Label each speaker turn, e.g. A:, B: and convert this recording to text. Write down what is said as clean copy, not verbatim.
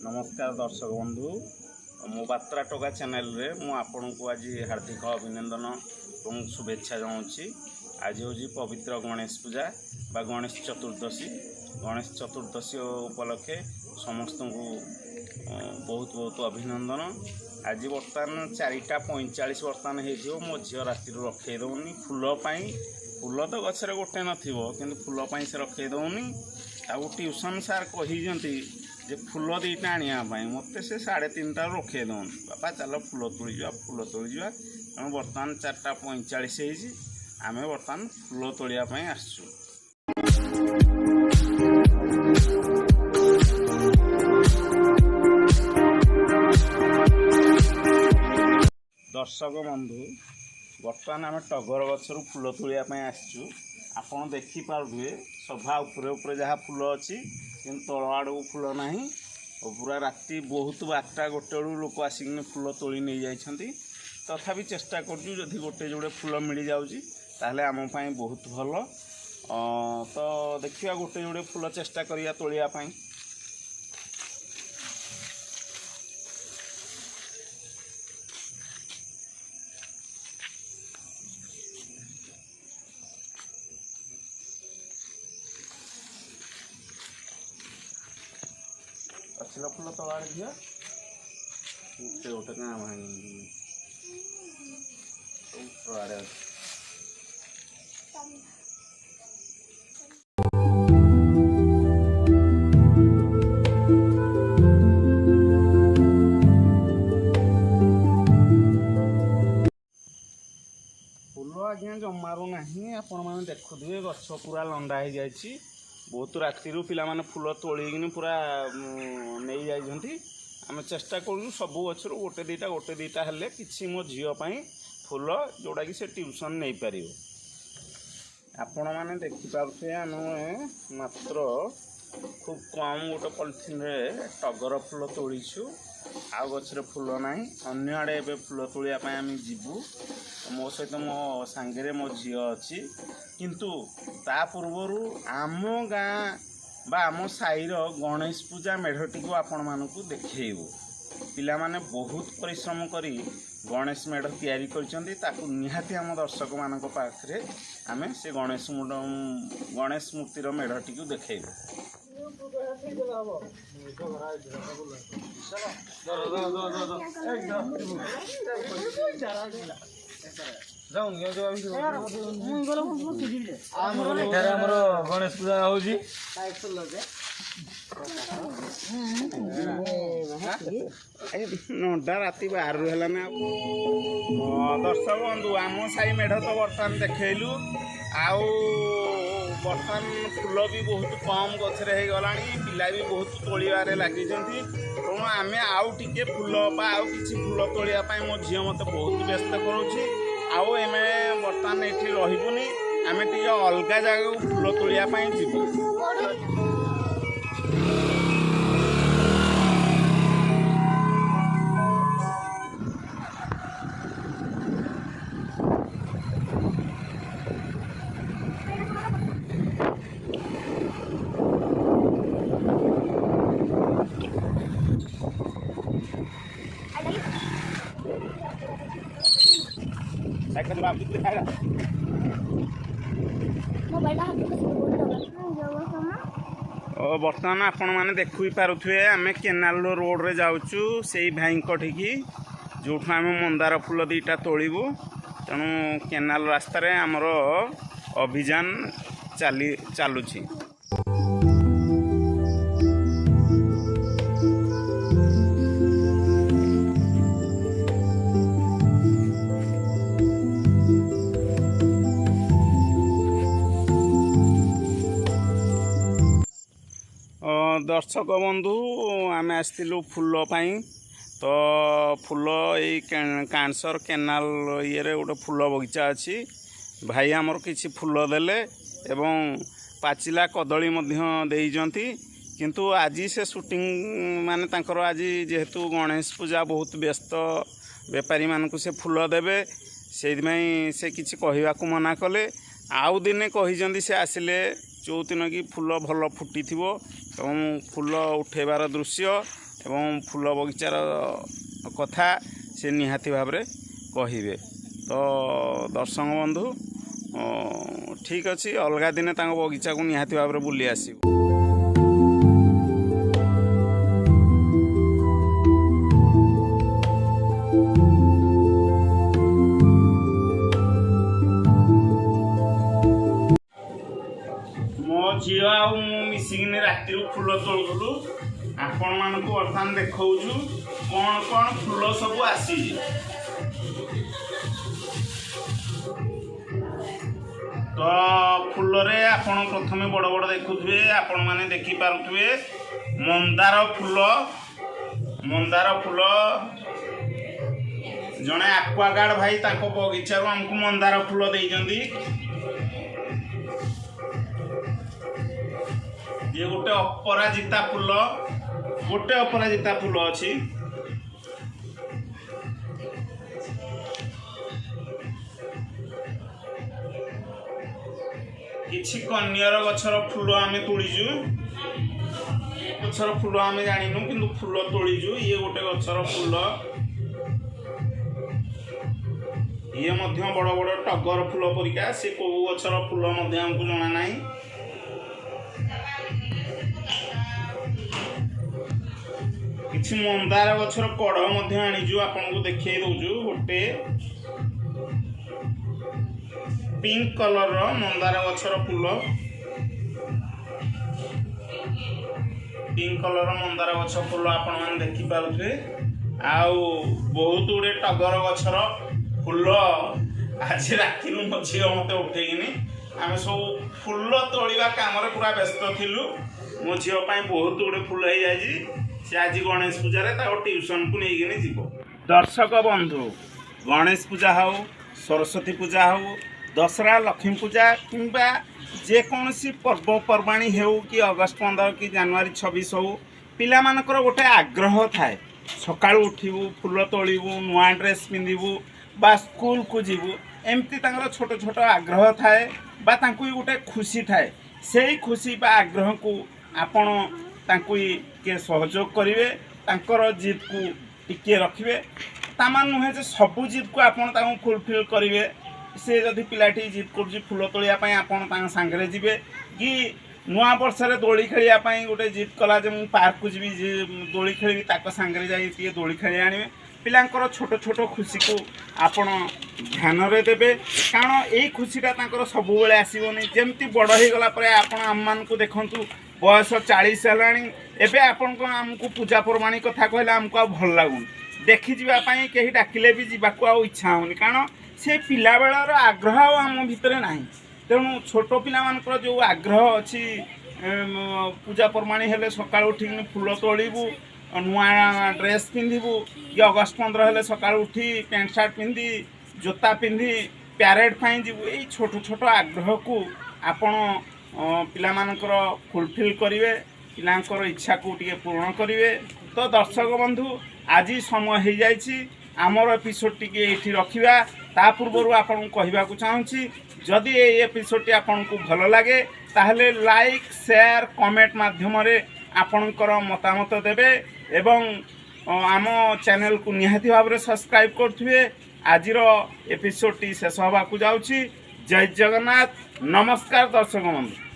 A: नमस्कार दर्शक बंधु मो बात्रा टोका चैनल रे मु आपन को आज हार्दिक अभिनंदन और शुभेच्छा जनाऊँगी। आज हूँ पवित्र गणेश पूजा बा गणेश चतुर्दशी उपलक्षे समस्त को बहुत बहुत अभिनंदन। आज बर्तमान 4:45 बर्तमान हो मो झील राति रखे दौनी फूल तो गचर गोटे न फूल से रखे दौनी। आउ ट्यूशन सार कही जे फूल दीटा आने मत से 3:30 रखे दौन बापा चल फूल तोली जा तेणु बर्तमान 4:45 आम बर्तमान फूल तोड़ापी आसचु। दर्शक बंधु बर्तमान आम टगर गचर फूल तोड़ापी आसचु। आपड़ देखिपे सभा उपरे जहाँ फूल अच्छी कि तल आड़ को फूल ना पूरा राति बहुत 12टा 1 बेलू लोक आसिक फूल तोली नहीं जाइछंती। तथापि चेष्टा करजु जदि गोटे जोड़े फूल मिल जाउची ताहले आम पाई बहुत भल। तो देखिया गोटे जोड़े फूल चेष्टा करिया तोलिया पाई। अच्छी फूल तला झील गोटे क्या आड़े फूल आज्ञा जमारू ना आपण मैंने देखुए गछ पूरा लंडा हो जाए बहुत राति पिला फूल तोलिकी पूरा नहीं जाइछंती। आम चेष्टा करूँ सबू गचर गोटे दीटा हेल्ले किसी मो झीपाई फूल जोड़ा कि से ट्यूशन नहीं पार। आपण मैंने देखिपे आम मात्र खूब कम गोटे पॉलिथिन रे टगर फूल तोड़ीछु। आ गचर फूल ना अन्य आड़े ए फूल तोड़ापी आम जीवु। मो सहित मो सांगे मो झी अच्छी किंतु ता पूर्वर आम गाँ बा आम साईर गणेश पूजा मेढ़टी को आपण मानकु देखैबु। पिला माने बहुत परिश्रम करी गणेश मेढ़ तैयारी करछंती ताकु निहाती आम दर्शक मानक पाखरे आमे से गणेश मूर्तिर मेढ़टी को देखैबु।
B: गणेश पूजा होजी
A: नौटा राति 12 है ना। दर्शक बंधु आम साई मेढ़ तो बर्तमान देखलु आउ बर्तमान फूल भी बहुत कम गचरे हो गला पिला भी बहुत तोड़े लगी तेणु आम आउ टे फूल आउ कि फूल तोड़ापी मो झी मत बहुत व्यस्त करुँची। आउ एम बर्तमान ये रही आम टे अलग जगह फूल तोड़ापी जीवु। बर्तमान आपण मैंने देखु पारे आम केनाल रोड रे जाऊँ से भाई ठिकी जो आम मंदार फूल दीटा तोड़बू। तेणु केनाल रास्तार आमर अभियान चलुची। दर्शक बंधु आम आसलु फूल तो फूल ये कैंसर केनाल ये गोटे फूल बगीचा अच्छी भाई आमर किसी फूल देले एवं पाचिला कदली देइजंती किंतु आज से शूटिंग माने तांकर आज जेहेतु गणेश पूजा बहुत व्यस्त बेपारी मानक से फूल देवे से किसी कहवाक मना कले। आउ दिने कही से आसिले जो दिन कि फूल भल फुटी एवं फूल उठेबार दृश्य ଏବଂ ଫୁଲ ବଗିଚାର କଥା ସେ ନିହାତି ଭାବରେ କହିବେ। ତ ଦର୍ଶକ ବନ୍ଧୁ ଠିକ୍ ଅଛି, ଅଲଗା ଦିନେ ତାଙ୍କ ବଗିଚାକୁ ନିହାତି ଭାବରେ ବୁଲି ଆସିବୁ। ମୋ ଝିଅ ଆଉ ମୁଁ ମିଶିକିନି ରାତିରୁ ଫୁଲ ତୋଳୁଥିଲୁ। ଆପଣମାନଙ୍କୁ ବର୍ତ୍ତମାନ ଦେଖାଉଛୁ କ'ଣ କ'ଣ ଫୁଲ ସବୁ ଆସିଛି। ତ ଫୁଲରେ ଆପଣ ପ୍ରଥମେ ବଡ଼ ବଡ଼ ଦେଖୁଥିବେ, ଆପଣମାନେ ଦେଖିପାରୁଥିବେ ମନ୍ଦାର ଫୁଲ ଜଣେ ଆକ୍ୱାଗାର୍ଡ ଭାଇ ତାଙ୍କ ବଗିଚାରୁ ଆମକୁ ମନ୍ଦାର ଫୁଲ ଦେଇଛନ୍ତି। ये गोटे अपराजिता फुल अच्छी। किछि कन्यार गछर फुल आम तोड़ीचु, गछर फुल आम जानिनु किंतु फुल तोड़ीचु। ये गोटे गछर फुल, ये मध्य बड़ बड़ टगर फुल परिका, से को गछर फुल मध्य हमको जना नहीं। किछि मंदार गछर कड़ मध्य आनीचु, आपनको देखै दउचु। गोटे पिंक कलर मंदार गछर फुल, पिंक कलर मंदार गछ फुल आपण माने देखि पारुथे। आउ बहुत गुड़े टगर गछर फुल आज राति मझी मत उठेकिनी आम सब फुल तोड़ा काम पूरा व्यस्त थिलु। मो झील बहुत गुड़े फुल हो जाए, से आज गणेश पूजा ट्यूशन को लेकिन जीव। दर्शक बंधु, गणेश पूजा हो, सरस्वती पूजा हो, दशहरा लक्ष्मी पूजा किंबा जेकोसी पर्वपर्वाणी हो कि अगस्ट 15 कि जनवरी 26 हो, पिला मानकर गोटे आग्रह थाए सकाळु उठिबु, फुल तोड़िबु, नुआ ड्रेस पिंधिबु बा स्कूल को जीवु, एमती तांकर छोट छोट आग्रह थाए बा तांकु गोटे खुशी थाए। से खुशी बा आग्रह को आपण तांकु के सहयोग करिवे, तांकर जिद को टिके रखिवे। तामान नुहे जे सबु जिद को आपण तांकु फुलफिल करिवे। से जदि पिलाटी जिद कर फुल तोड़िया आपण तांग सांगरे जिवे कि नुआ वर्ष रे दोली खेलिया पई गोटे जिद कला जे मु पार्क को जीवी, दोली खेलिबी ताको सांगरे जाई टिके दोली खेली आनिवे। पिलांकर छोट छोट खुशी को आपण ध्यान रे देबे, कारण एई खुशीटा तांकर सबु बेले आसीबोनी। जेमती बड़ हे गला परे आपण आम्मान को देखंतु बयस 40 हेलाणी, एबे आपण को हमकु पूजा परमाणी कथा कहले हमकु आ भल लागुन, देखि जीवा पई केही डाकिले भी जीवाकु आ इच्छा होनी, कारण से पिला बेलार आग्रह आम भितर नाही। तेणु छोट पिला मानकर जो आग्रह अच्छी पूजा परमाणी हेले सकाळ उठी फुल तोड़बू, नुआ ड्रेस पिंधबू, कि अगस्ट 15 हेले सकाळ उठी पैंट सार्ट पिंधि, जोता पिंधि प्यारेड पाई जीवु। यही छोट छोट आग्रह को आपण पिला मानकर फुलफिल करिवे, पिलांकर इच्छा को टिके पूर्ण करिवे। तो दर्शक बंधु, आज समय हो जाइछि, आमर एपिसोड टिके एठी रखिबा। ता पूर्व आपन कहवा चाहूँगी, जदि ये एपिसोड आपन को भल लगे ताहले लाइक शेयर कमेंट माध्यम आपणकर मतामत देवे एवं आम चैनल को निहाती भाव सब्सक्राइब करुवे। आजिर एपिसोड टी शेष होगा जाऊँगी। जय जगन्नाथ, नमस्कार दर्शक बंधु।